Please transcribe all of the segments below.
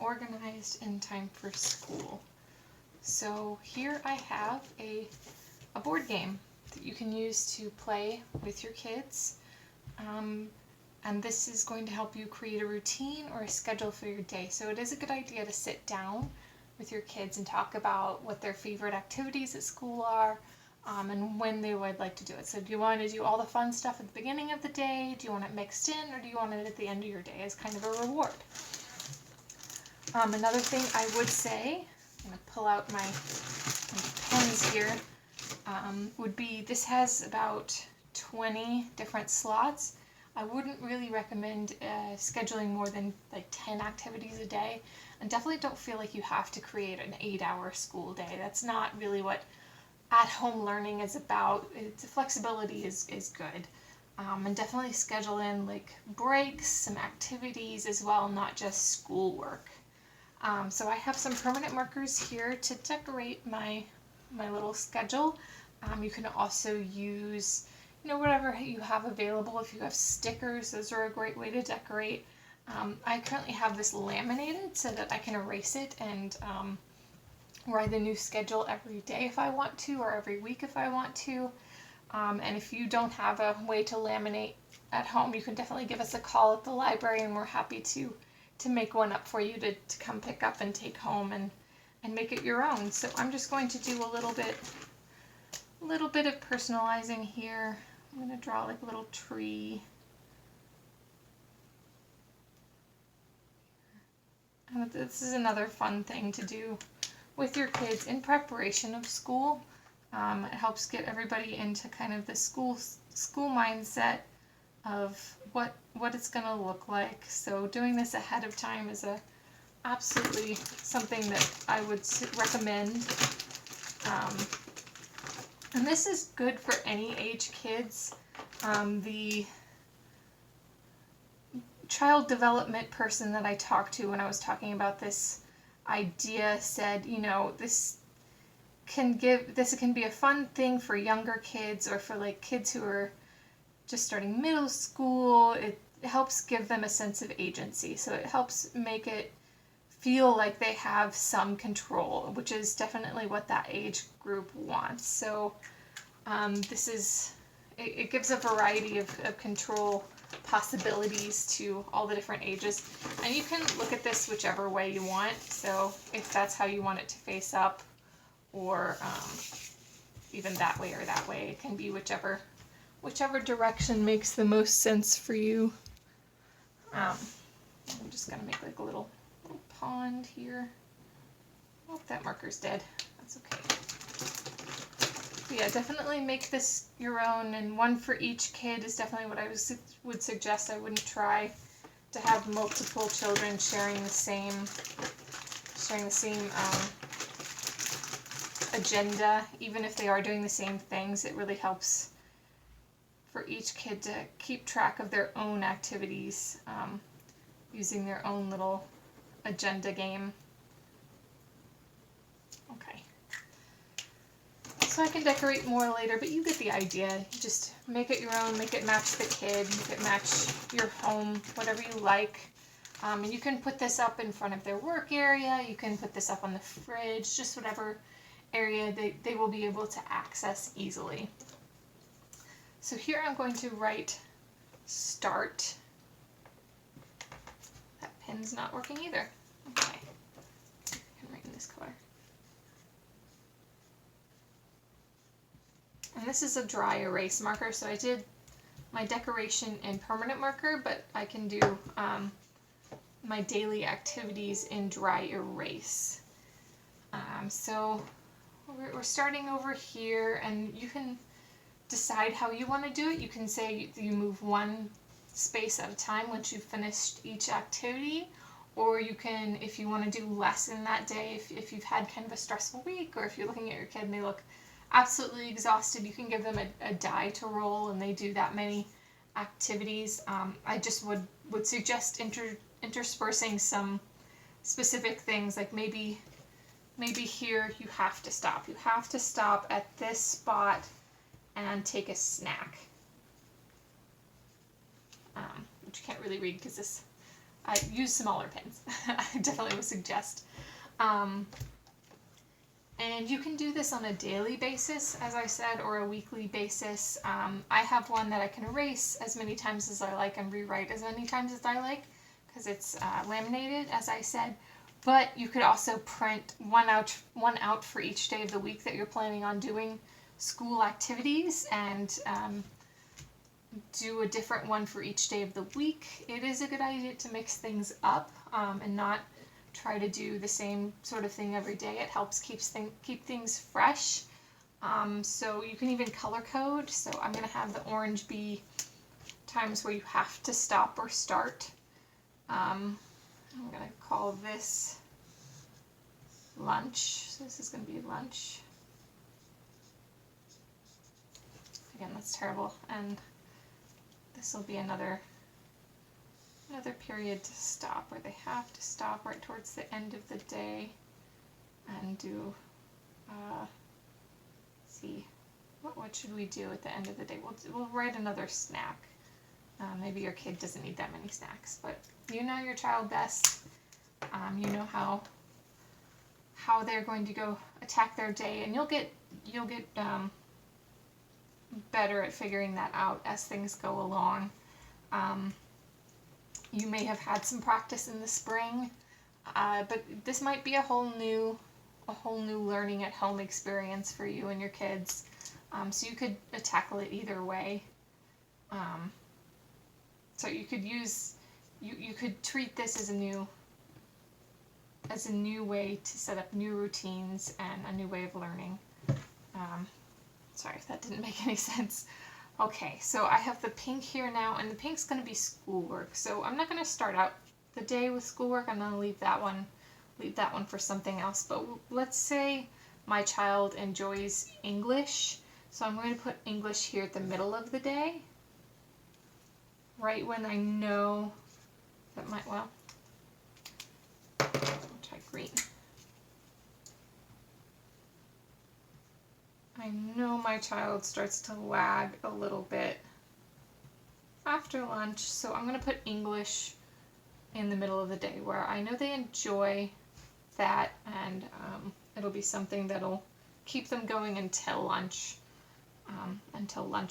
organized in time for school. So here I have a board game that you can use to play with your kids. And this is going to help you create a routine or a schedule for your day. So it is a good idea to sit down with your kids and talk about what their favorite activities at school are, and when they would like to do it. So do you want to do all the fun stuff at the beginning of the day? Do you want it mixed in, or do you want it at the end of your day as kind of a reward? Another thing I would say, I'm going to pull out my pens here, would be this has about 20 different slots. I wouldn't really recommend scheduling more than like 10 activities a day, and definitely don't feel like you have to create an 8-hour school day. That's not really what at-home learning is about. Flexibility is good, and definitely schedule in like breaks, some activities as well, not just schoolwork. So I have some permanent markers here to decorate my little schedule. You can also use whatever you have available. If you have stickers, those are a great way to decorate. I currently have this laminated so that I can erase it and write a new schedule every day if I want to, or every week if I want to. And if you don't have a way to laminate at home, you can definitely give us a call at the library, and we're happy to make one up for you to come pick up and take home and make it your own. So I'm just going to do a little bit of personalizing here. I'm going to draw like a little tree. And this is another fun thing to do with your kids in preparation of school. It helps get everybody into kind of the school mindset of what it's going to look like. So doing this ahead of time is absolutely something that I would recommend. And this is good for any age kids. The child development person that I talked to when I was talking about this idea said, this can be a fun thing for younger kids, or for like kids who are just starting middle school. It helps give them a sense of agency. So it helps make it feel like they have some control, which is definitely what that age group wants. So it gives a variety of control possibilities to all the different ages. And you can look at this whichever way you want. So if that's how you want it to face up, or even that way or that way, it can be whichever direction makes the most sense for you. I'm just going to make like a little pond here. Oh, that marker's dead. That's okay. But yeah, definitely make this your own, and one for each kid is definitely what I would suggest. I wouldn't try to have multiple children sharing the same agenda, even if they are doing the same things. It really helps for each kid to keep track of their own activities, using their own little agenda game. Okay. So I can decorate more later, but you get the idea. Just make it your own, make it match the kid, make it match your home, whatever you like. And you can put this up in front of their work area, you can put this up on the fridge, just whatever area they will be able to access easily. So here I'm going to write start. That pen's not working either. Okay, I can write in this color. And this is a dry erase marker, so I did my decoration in permanent marker, but I can do my daily activities in dry erase. So we're starting over here, and you can decide how you want to do it. You can say you move one space at a time once you've finished each activity, or you can, if you want to do less in that day, if you've had kind of a stressful week, or if you're looking at your kid and they look absolutely exhausted, you can give them a die to roll, and they do that many activities. I just would suggest interspersing some specific things, like maybe here you have to stop. You have to stop at this spot and take a snack. Which you can't really read because this use smaller pens. I definitely would suggest. And you can do this on a daily basis, as I said, or a weekly basis. I have one that I can erase as many times as I like and rewrite as many times as I like, because it's laminated, as I said. But you could also print one out for each day of the week that you're planning on doing school activities, and do a different one for each day of the week. It is a good idea to mix things up and not try to do the same sort of thing every day. It helps keep things fresh. So you can even color code. So I'm going to have the orange be times where you have to stop or start. I'm going to call this lunch. So this is going to be lunch. Again, that's terrible. And this will be another period to stop, where they have to stop right towards the end of the day and do, see, what should we do at the end of the day? We'll write another snack. Maybe your kid doesn't need that many snacks, but you know your child best. You know how they're going to go attack their day, and you'll get better at figuring that out as things go along. You may have had some practice in the spring, but this might be a whole new learning at home experience for you and your kids. So you could tackle it either way. So you could you could treat this as a new way to set up new routines and a new way of learning. Sorry if that didn't make any sense. Okay, so I have the pink here now, and the pink's going to be schoolwork. So I'm not going to start out the day with schoolwork. I'm going to leave that one for something else. But let's say my child enjoys English. So I'm going to put English here at the middle of the day, right when I know that I'll try green. I know my child starts to lag a little bit after lunch, so I'm going to put English in the middle of the day where I know they enjoy that, and it'll be something that'll keep them going until lunch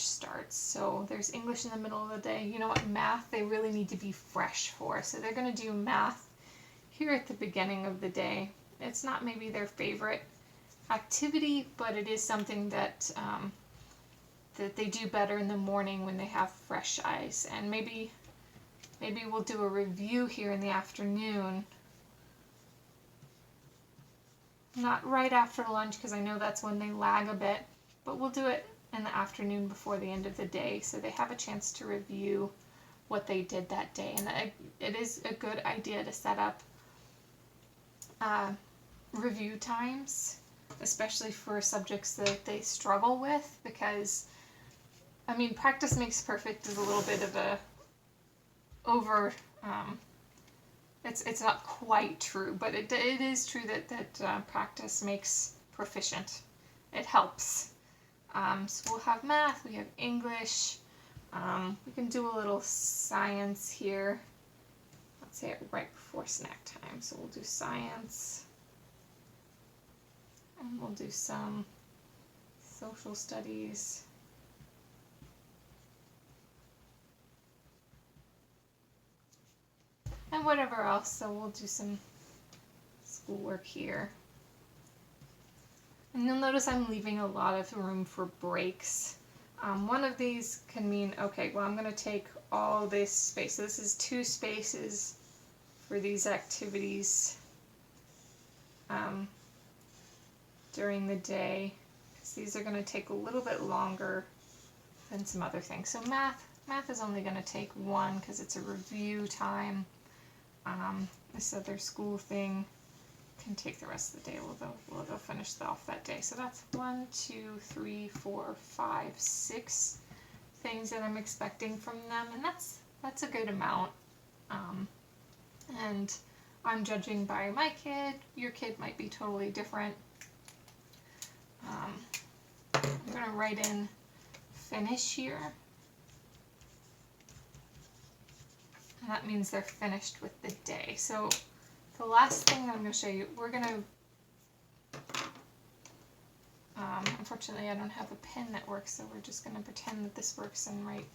starts. So there's English in the middle of the day. You know what, math, they really need to be fresh for, so they're going to do math here at the beginning of the day. It's not maybe their favorite activity, but it is something that that they do better in the morning when they have fresh eyes. And maybe we'll do a review here in the afternoon, not right after lunch because I know that's when they lag a bit, but we'll do it in the afternoon before the end of the day so they have a chance to review what they did that day. And it is a good idea to set up review times, especially for subjects that they struggle with, because I mean, practice makes perfect is a little bit of a it's not quite true, but it is true that practice makes proficient. It helps. So we'll have math, we have English, we can do a little science here. Let's say it right before snack time, so we'll do science. And we'll do some social studies. And whatever else, so we'll do some schoolwork here. And you'll notice I'm leaving a lot of room for breaks. One of these can mean, okay, well, I'm going to take all this space. So this is 2 spaces for these activities during the day, because these are going to take a little bit longer than some other things. So math is only going to take 1 because it's a review time. This other school thing can take the rest of the day. They'll finish off that day. So that's 1, 2, 3, 4, 5, 6 things that I'm expecting from them, and that's a good amount. And I'm judging by my kid. Your kid might be totally different. I'm going to write in finish here. and that means they're finished with the day. So the last thing that I'm going to show you, we're going to, unfortunately I don't have a pen that works, so we're just going to pretend that this works and write,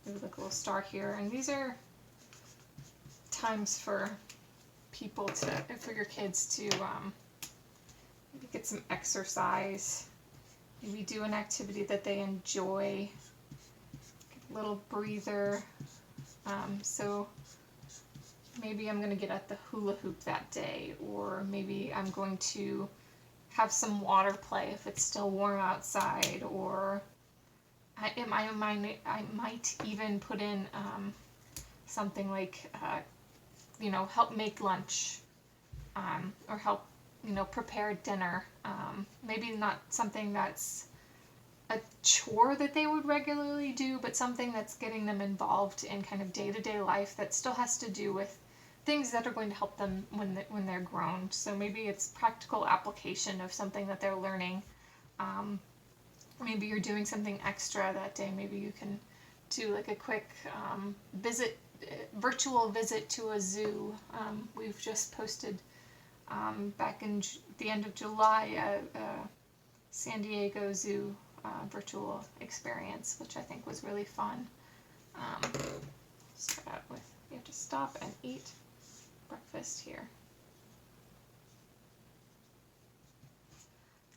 there's like a little star here, and these are times for people to, for your kids to maybe get some exercise, maybe do an activity that they enjoy, get a little breather. So maybe I'm going to get at the hula hoop that day, or maybe I'm going to have some water play if it's still warm outside, or I might even put in something like, help make lunch, or help, prepare dinner. Maybe not something that's a chore that they would regularly do, but something that's getting them involved in kind of day-to-day life that still has to do with things that are going to help them when they're grown. So maybe it's practical application of something that they're learning. Maybe you're doing something extra that day. Maybe you can do like a quick virtual visit to a zoo. We've just posted back in the end of July a San Diego Zoo virtual experience, which I think was really fun. Start out with, you have to stop and eat breakfast here.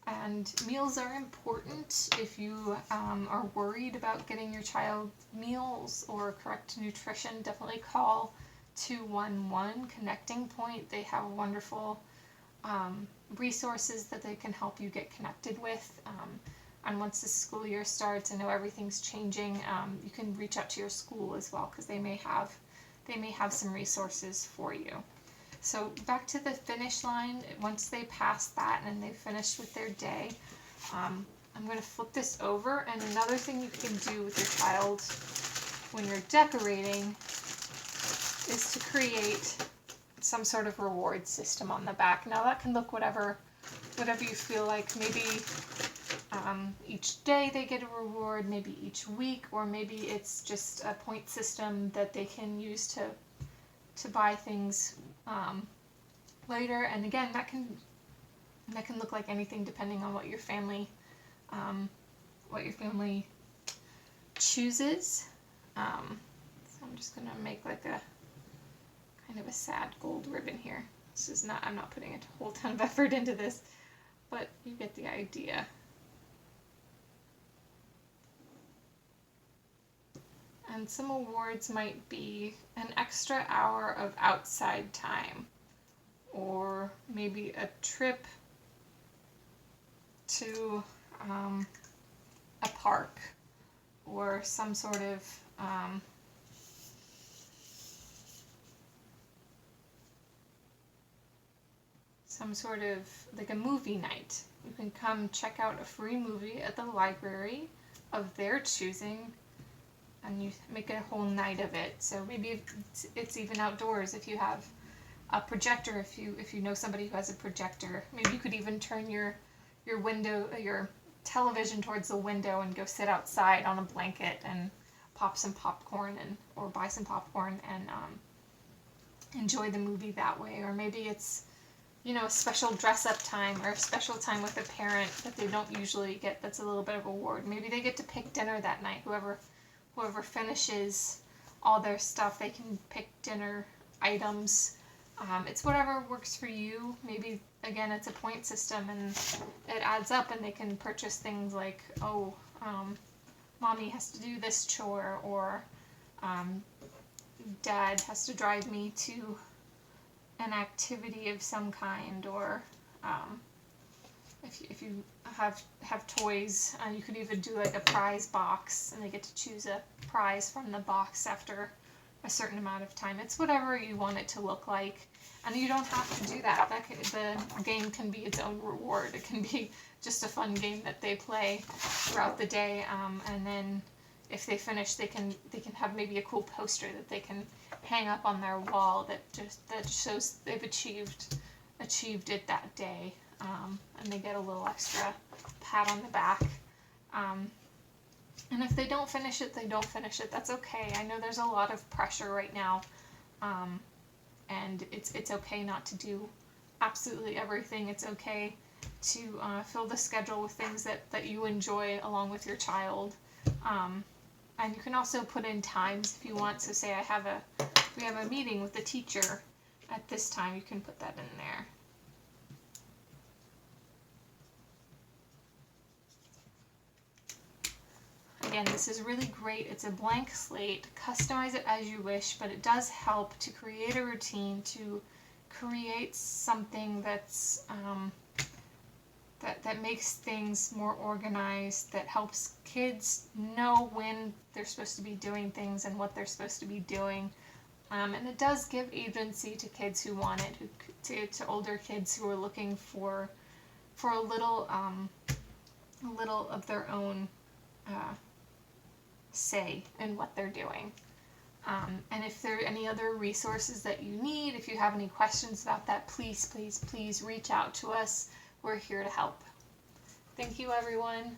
And meals are important. If you are worried about getting your child meals or correct nutrition, definitely call 211 Connecting Point. They have wonderful resources that they can help you get connected with. And once the school year starts, I know everything's changing. You can reach out to your school as well, because they may have some resources for you. So back to the finish line. Once they pass that and they've finished with their day, I'm going to flip this over. And another thing you can do with your child when you're decorating is to create some sort of reward system on the back. Now that can look whatever you feel like. Maybe each day they get a reward, maybe each week, or maybe it's just a point system that they can use to buy things later. And again, that can look like anything depending on what your family chooses. So I'm just gonna make like a kind of a sad gold ribbon here. I'm not putting a whole ton of effort into this, but you get the idea. And some awards might be an extra hour of outside time, or maybe a trip to a park, or some sort of like a movie night. You can come check out a free movie at the library of their choosing, and you make a whole night of it. So maybe it's even outdoors if you have a projector, if you know somebody who has a projector. Maybe you could even turn your television towards the window and go sit outside on a blanket and pop some popcorn or buy some popcorn and enjoy the movie that way. Or maybe it's a special dress up time, or a special time with a parent that they don't usually get. That's a little bit of a reward. Maybe they get to pick dinner that night. Whoever finishes all their stuff, they can pick dinner items. It's whatever works for you. Maybe, again, it's a point system and it adds up, and they can purchase things like, mommy has to do this chore, or dad has to drive me to an activity of some kind, or if you have toys, you could even do like a prize box, and they get to choose a prize from the box after a certain amount of time. It's whatever you want it to look like, and you don't have to do that. The game can be its own reward. It can be just a fun game that they play throughout the day, and then if they finish, they can have maybe a cool poster that they can hang up on their wall that shows they've achieved it that day, and they get a little extra pat on the back. And if they don't finish it, they don't finish it. That's okay. I know there's a lot of pressure right now and it's okay not to do absolutely everything. It's okay to fill the schedule with things that you enjoy along with your child. And you can also put in times if you want. So say we have a meeting with the teacher at this time, you can put that in there. Again, this is really great. It's a blank slate. Customize it as you wish, but it does help to create a routine, to create something that's that makes things more organized, that helps kids know when they're supposed to be doing things and what they're supposed to be doing. And it does give agency to kids who want it, to older kids who are looking for a little of their own say in what they're doing. And if there are any other resources that you need, if you have any questions about that, please reach out to us. We're here to help. Thank you, everyone.